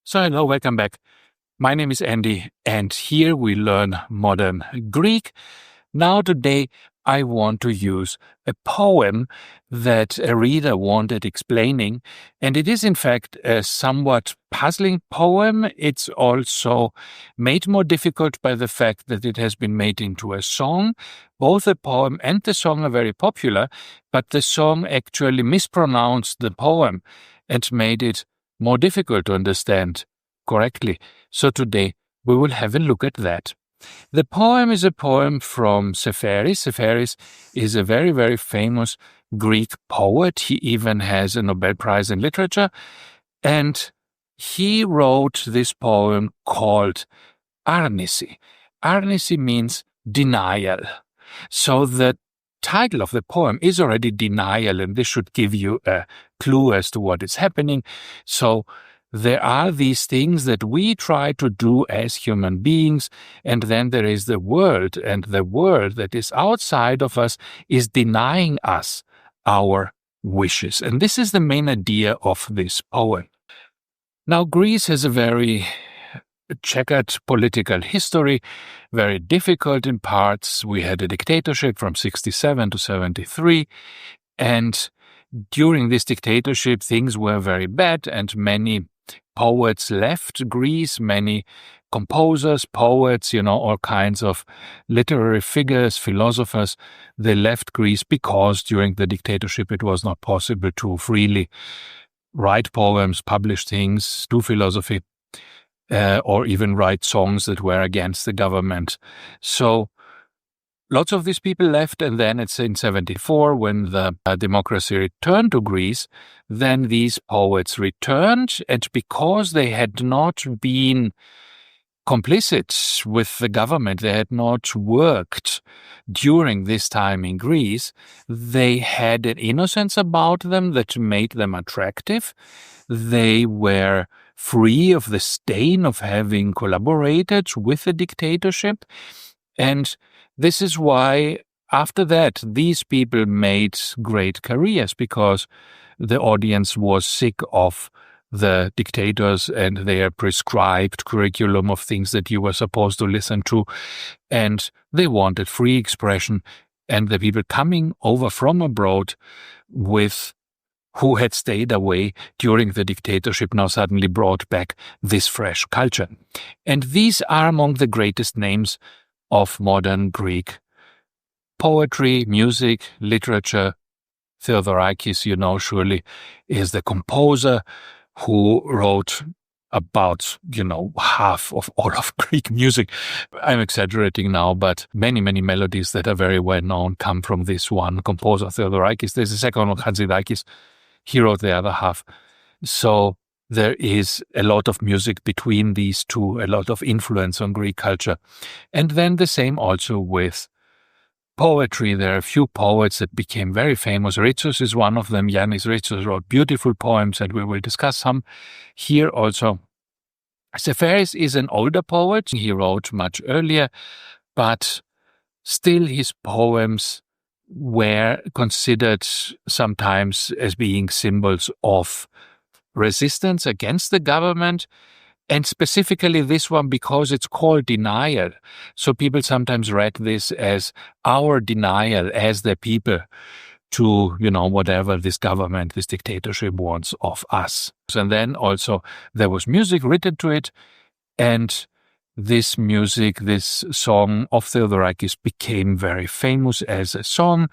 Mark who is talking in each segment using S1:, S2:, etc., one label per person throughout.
S1: So hello, welcome back. My name is Andy, and here we learn modern Greek. Now today I want to use a poem that a reader wanted explaining, and it is in fact a somewhat puzzling poem. It's also made more difficult by the fact that it has been made into a song. Both the poem and the song are very popular, but the song actually mispronounced the poem and made it more difficult to understand correctly. So today we will have a look at that. The poem is a poem from Seferis. Seferis is a very, very famous Greek poet. He even has a Nobel Prize in Literature. And he wrote this poem called Arnisi. Arnisi means denial. So the title of the poem is already denial, and this should give you a clue as to what is happening. So there are these things that we try to do as human beings, and then there is the world, and the world that is outside of us is denying us our wishes. And this is the main idea of this poem. Now, Greece has a very checkered political history, very difficult in parts. We had a dictatorship from 67 to 73, and during this dictatorship, things were very bad, and many poets left Greece, many composers, poets, all kinds of literary figures, philosophers, they left Greece because during the dictatorship it was not possible to freely write poems, publish things, do philosophy, or even write songs that were against the government. So lots of these people left, and then it's in 74 when the democracy returned to Greece, then these poets returned, and because they had not been complicit with the government, they had not worked during this time in Greece, they had an innocence about them that made them attractive. They were free of the stain of having collaborated with the dictatorship, and this is why, after that, these people made great careers, because the audience was sick of the dictators and their prescribed curriculum of things that you were supposed to listen to, and they wanted free expression. And the people coming over from abroad who had stayed away during the dictatorship now suddenly brought back this fresh culture. And these are among the greatest names of modern Greek poetry, music, literature. Theodorakis, surely, is the composer who wrote about, half of all of Greek music. I'm exaggerating now, but many, many melodies that are very well known come from this one composer, Theodorakis. There's a second one, Hatzidakis. He wrote the other half. So there is a lot of music between these two, a lot of influence on Greek culture. And then the same also with poetry. There are a few poets that became very famous. Ritsos is one of them. Yannis Ritsos wrote beautiful poems, and we will discuss some here also. Seferis is an older poet. He wrote much earlier, but still his poems were considered sometimes as being symbols of resistance against the government, and specifically this one because it's called denial. So people sometimes read this as our denial as the people to, whatever this government, this dictatorship wants of us. And then also there was music written to it, and this music, this song of Theodorakis became very famous as a song.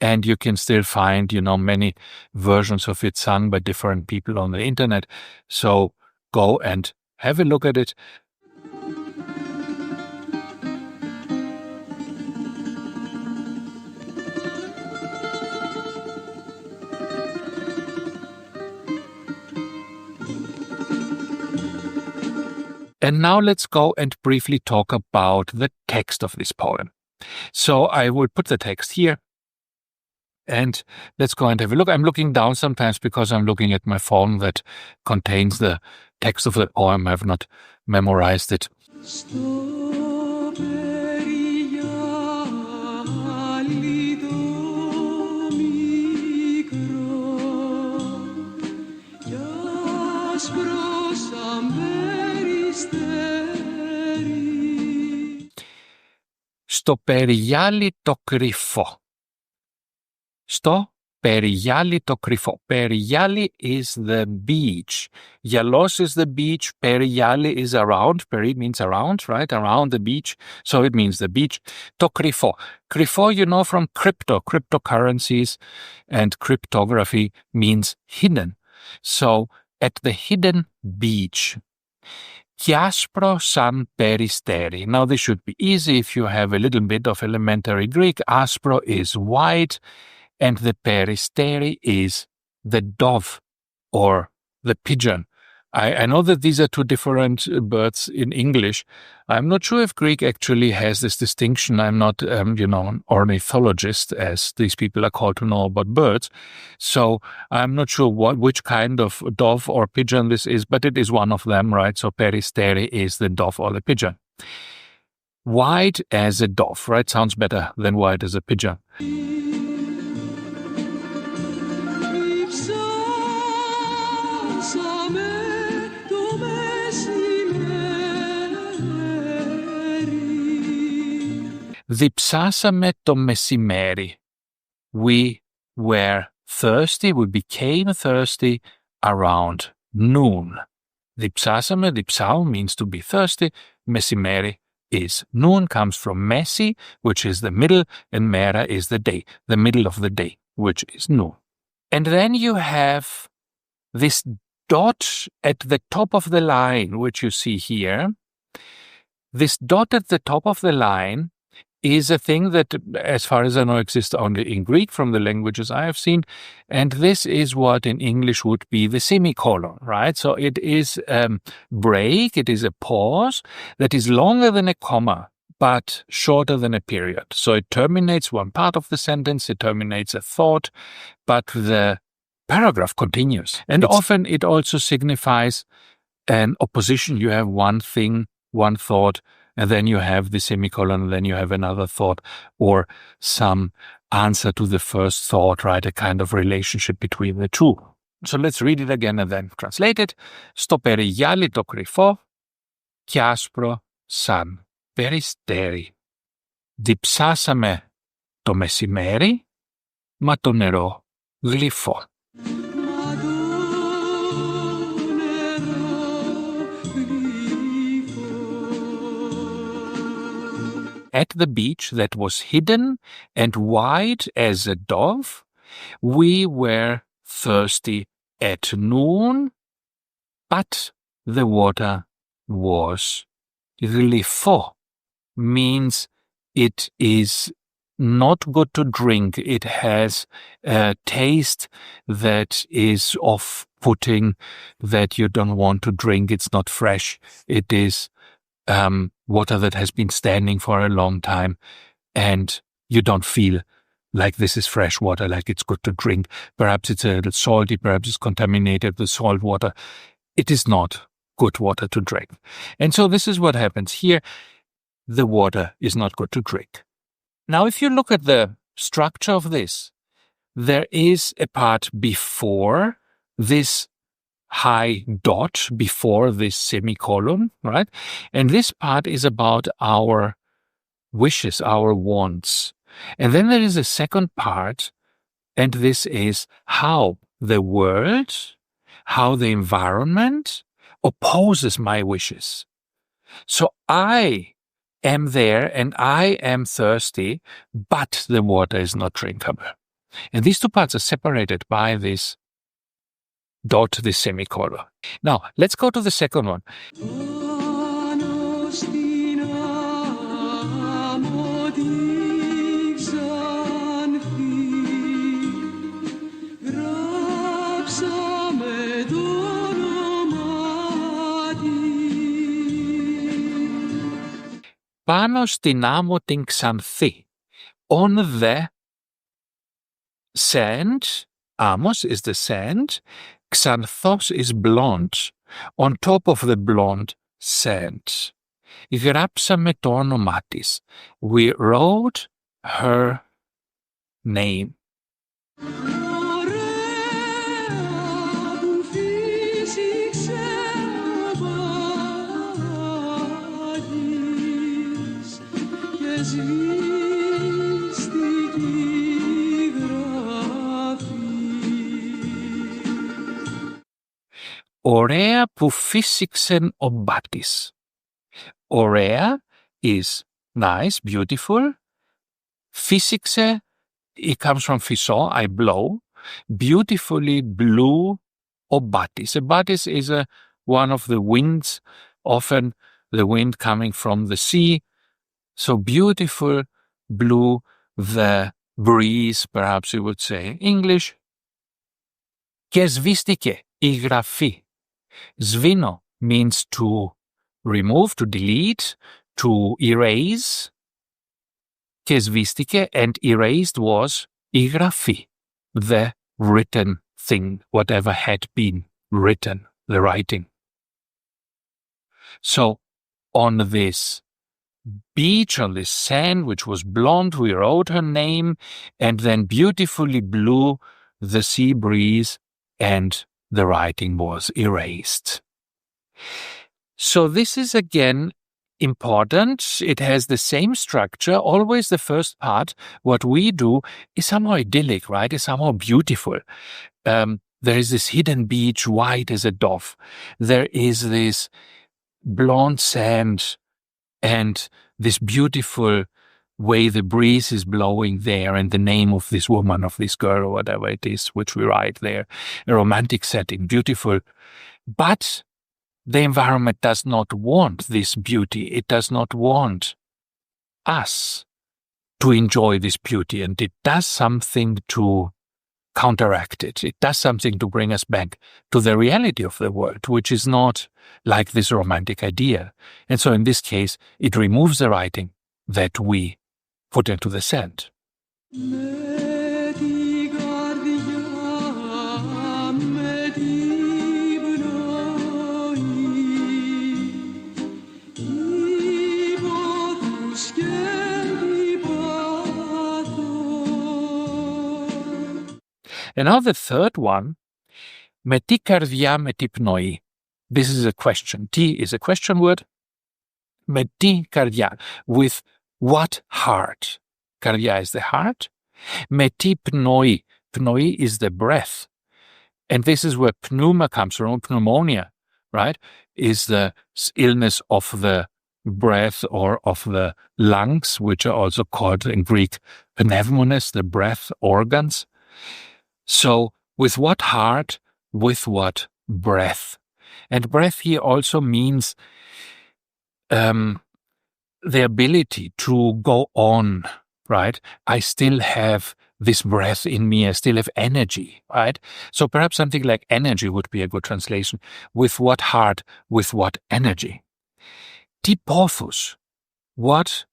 S1: And you can still find, many versions of it sung by different people on the internet. So go and have a look at it. And now let's go and briefly talk about the text of this poem. So I will put the text here. And let's go and have a look. I'm looking down sometimes because I'm looking at my phone that contains the text of the poem. I have not memorized it.
S2: άσπρος σαν
S1: Στο περιγιάλι το κρυφό. Στο περιγιάλι το κρυφό. Perigiali is the beach. Gialos is the beach. Perigiali is around. Peri means around, right? Around the beach. So it means the beach. Το κρυφό. Kryfo, you know from cryptocurrencies, and cryptography means hidden. So at the hidden beach. Κι άσπρο σαν περιστέρι. Now this should be easy if you have a little bit of elementary Greek. Aspro is white, and the peristeri is the dove or the pigeon. I know that these are two different birds in English. I'm not sure if Greek actually has this distinction. I'm not, an ornithologist, as these people are called to know about birds. So I'm not sure which kind of dove or pigeon this is, but it is one of them, right? So peristeri is the dove or the pigeon. White as a dove, right? Sounds better than white as a pigeon. Διψάσαμε το μεσημέρι. We were thirsty, we became thirsty around noon. Διψάσαμε, διψάω means to be thirsty. Μεσημέρι is noon, comes from mesi, which is the middle, and mera is the day, the middle of the day, which is noon. And then you have this dot at the top of the line, which you see here. This dot at the top of the line is a thing that, as far as I know, exists only in Greek from the languages I have seen. And this is what in English would be the semicolon, right? So it is a break, it is a pause that is longer than a comma, but shorter than a period. So it terminates one part of the sentence, it terminates a thought, but the paragraph continues. And often it also signifies an opposition. You have one thing, one thought, and then you have the semicolon, and then you have another thought, or some answer to the first thought, right? A kind of relationship between the two. So let's read it again and then translate it. Στο περιγιάλι το κρυφό, κι άσπρο σαν περιστέρι. Διψάσαμε το μεσημέρι, μα το νερό γλυφό. At the beach that was hidden and white as a dove, we were thirsty at noon, but the water was γλυφό, means it is not good to drink. It has a taste that is off-putting, that you don't want to drink. It's not fresh. It is water that has been standing for a long time, and you don't feel like this is fresh water, like it's good to drink. Perhaps it's a little salty, perhaps it's contaminated with salt water. It is not good water to drink. And so this is what happens here. The water is not good to drink. Now, if you look at the structure of this, there is a part before this high dot, before this semicolon, right? And this part is about our wishes, our wants. And then there is a second part, and this is how the world, how the environment opposes my wishes. So I am there and I am thirsty, but the water is not drinkable. And these two parts are separated by this dot, this semicolon. Now, let's go to the second one. Πάνω στην άμμο την ξανθή. On the sand, άμμος is the sand, Xanthos is blonde, on top of the blonde sand. Γράψαμε το όνομά της. We wrote her name. Ωραία που φύσηξεν ο μπάτης. Ωραία is nice, beautiful. Φύσηξε, it comes from φυσώ, I blow. Beautifully blew ο μπάτης. A batis is one of the winds, often the wind coming from the sea. So beautiful blew the breeze, perhaps you would say in English. Και σβήστηκε η γραφή. Σβήνω means to remove, to delete, to erase. Και σβήστηκε and erased was η γραφή, the written thing, whatever had been written, the writing. So on this beach, on this sand, which was blonde, we wrote her name, and then beautifully blew the sea breeze, and the writing was erased. So this is again important. It has the same structure. Always the first part, what we do, is somehow idyllic, right? Is somehow beautiful. There is this hidden beach, white as a dove. There is this blonde sand and this beautiful way the breeze is blowing there, and the name of this woman, of this girl, or whatever it is, which we write there. A romantic setting, beautiful. But the environment does not want this beauty. It does not want us to enjoy this beauty, and it does something to counteract it. It does something to bring us back to the reality of the world, which is not like this romantic idea. And so in this case, it removes the writing that we put into the sand. And now the third one, με τι καρδιά, με τι πνοή. This is a question. T is a question word. Με τι καρδιά, with what heart? Καρδιά is the heart. Με τι πνοή. Pnoi is the breath. And this is where pneuma comes from, pneumonia, right? Is the illness of the breath or of the lungs, which are also called in Greek pneumonies, the breath organs. So with what heart, with what breath? And breath here also means the ability to go on, right? I still have this breath in me. I still have energy, right? So perhaps something like energy would be a good translation. With what heart, with what energy? Τι πόθους, what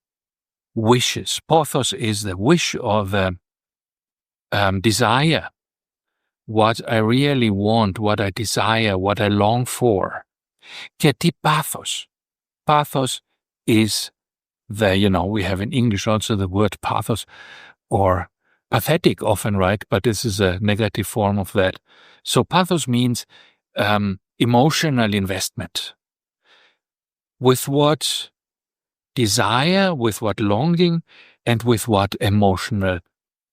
S1: wishes? Pothos is the wish or the desire. What I really want, what I desire, what I long for. Και τι pathos? Pathos is the, we have in English also the word pathos or pathetic often, right? But this is a negative form of that. So pathos means emotional investment. With what desire, with what longing, and with what emotional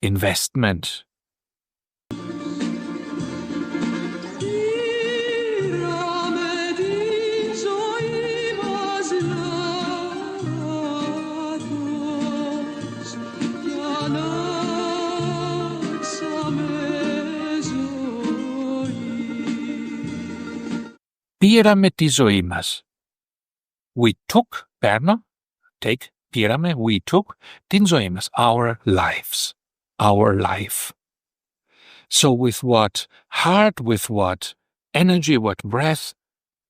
S1: investment. Πήραμε τη ζωή μας. We took, παίρνω, take, πήραμε, we took, την ζωή μας, our lives, our life. So with what heart, with what energy, what breath,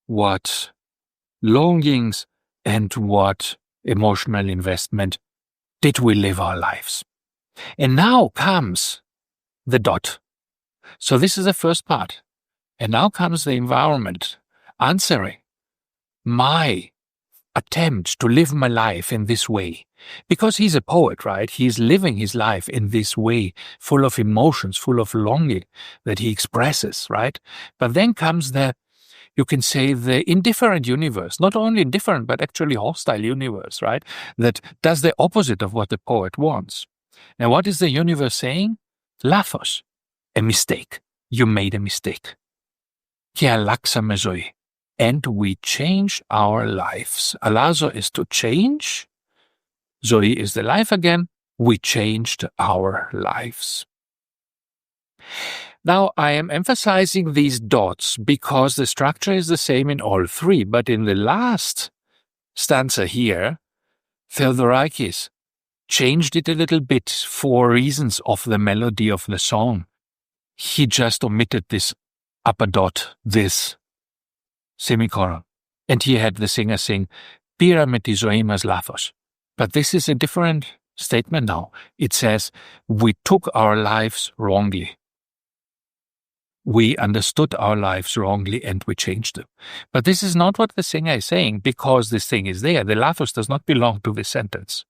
S1: what longings, and what emotional investment did we live our lives? And now comes the dot. So this is the first part. And now comes the environment answering my attempt to live my life in this way. Because he's a poet, right? He's living his life in this way, full of emotions, full of longing that he expresses, right? But then comes the you can say the indifferent universe, not only indifferent, but actually hostile universe, right? That does the opposite of what the poet wants. And what is the universe saying? Laphos, a mistake. You made a mistake. Ki αλλάξαμε ζωή. And we change our lives. Alazo is to change. Zoe is the life again. We changed our lives. Now, I am emphasizing these dots because the structure is the same in all three, but in the last stanza here, Theodorakis changed it a little bit for reasons of the melody of the song. He just omitted this upper dot, this semicolon, and he had the singer sing, "Πήραμε τη ζωή μας λάθος." But this is a different statement now. It says, we took our lives wrongly. We understood our lives wrongly and we changed them. But this is not what the singer is saying because this thing is there. The lathos does not belong to this sentence.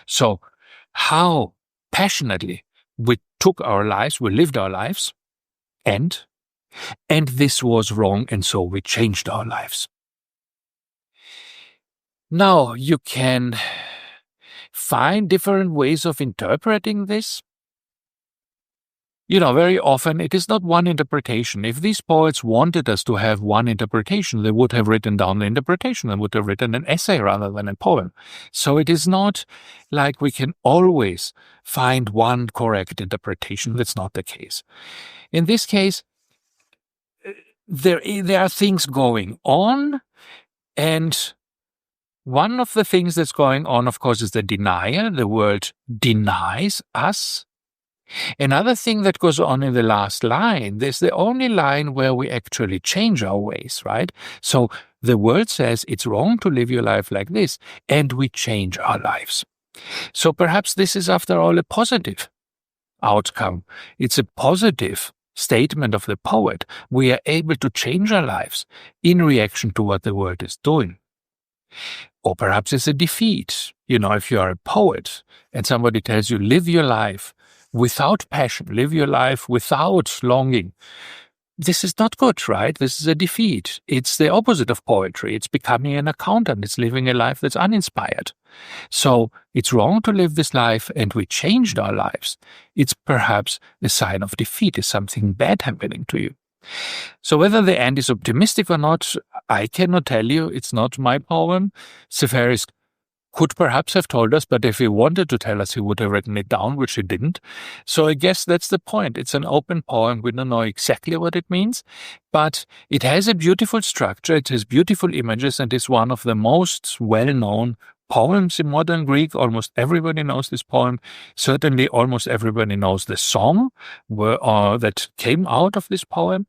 S1: So, how passionately we took our lives, we lived our lives, and this was wrong, and so we changed our lives. Now, you can find different ways of interpreting this. You know, very often it is not one interpretation. If these poets wanted us to have one interpretation, they would have written down the interpretation and would have written an essay rather than a poem. So it is not like we can always find one correct interpretation. That's not the case. In this case, there are things going on, and one of the things that's going on, of course, is the denial. The world denies us. Another thing that goes on in the last line, there's the only line where we actually change our ways, right? So the world says it's wrong to live your life like this, and we change our lives. So perhaps this is, after all, a positive outcome. It's a positive statement of the poet. We are able to change our lives in reaction to what the world is doing. Or perhaps it's a defeat. You know, if you are a poet and somebody tells you, live your life without passion, live your life without longing, this is not good, right? This is a defeat. It's the opposite of poetry. It's becoming an accountant. It's living a life that's uninspired. So it's wrong to live this life, and we changed our lives. It's perhaps a sign of defeat. Is something bad happening to you? So whether the end is optimistic or not, I cannot tell you. It's not my poem. Seferis could perhaps have told us, but if he wanted to tell us, he would have written it down, which he didn't. So I guess that's the point. It's an open poem. We don't know exactly what it means, but it has a beautiful structure. It has beautiful images, and is one of the most well-known poems in modern Greek. Almost everybody knows this poem. Certainly almost everybody knows the song that came out of this poem.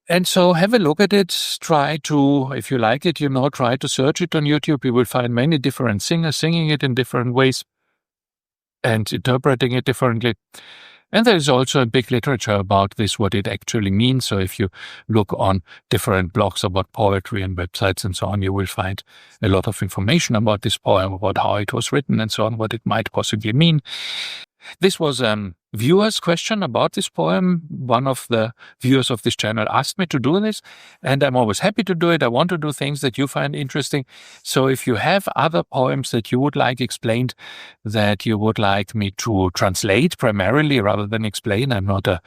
S1: And so have a look at it. Try to, if you like it, try to search it on YouTube. You will find many different singers singing it in different ways and interpreting it differently. And there is also a big literature about this, what it actually means. So if you look on different blogs about poetry and websites and so on, you will find a lot of information about this poem, about how it was written and so on, what it might possibly mean. This was a viewer's question about this poem. One of the viewers of this channel asked me to do this, and I'm always happy to do it. I want to do things that you find interesting. So if you have other poems that you would like explained, that you would like me to translate primarily rather than explain, I'm not a,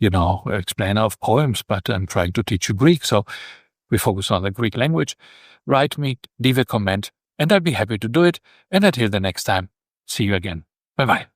S1: explainer of poems, but I'm trying to teach you Greek. So we focus on the Greek language. Write me, leave a comment, and I'll be happy to do it. And until the next time, see you again. Bye-bye.